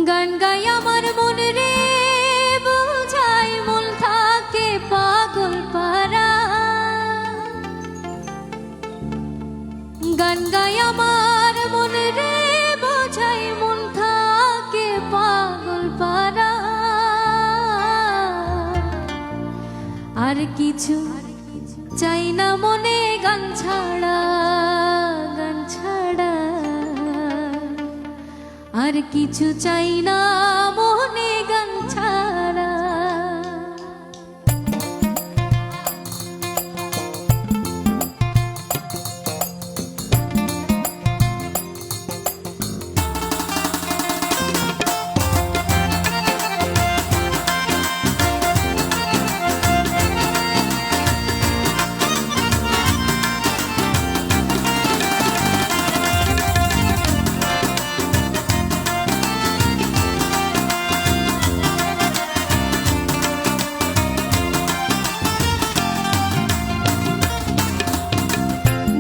গান গাই আমার মন রে বোঝাই মন থাকে পাগল পারা। গান গাই আমার মন রে বোঝাই মন থাকে পাগল পারা। আর কিছু চাই না মনে গান ছাড়া, গান ছাড়া আর কিছু চাই না মনে গান ছাড়া।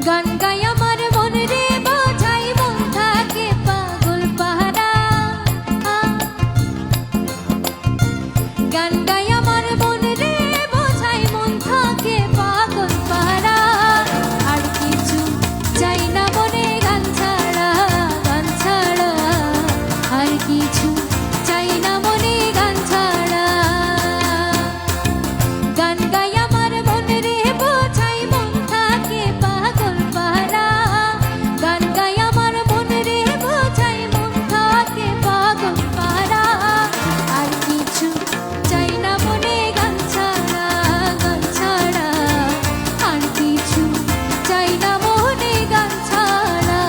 গান গাই আমার মন রে বোঝাই মন থাকে পাগল পারা। গান গাই আমার মন রে বোঝাই মন থাকে পাগল পারা। আর কিছু চাই না মনে গান ছাড়া, গান ছাড়া আর কিছু চাই না মনে গান ছাড়া। গান গাই আমার মন রে বোঝাই মন থাকে পাগল পারা। গান গাই আমার মন রে বোঝাই মন থাকে পাগল পারা। আর কিছু চাই না মনে গান ছাড়া, গান ছাড়া আর কিছু চাই না মনে গান ছাড়া।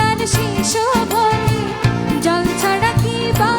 আর শেষও বলি জল ছাড়া কি বা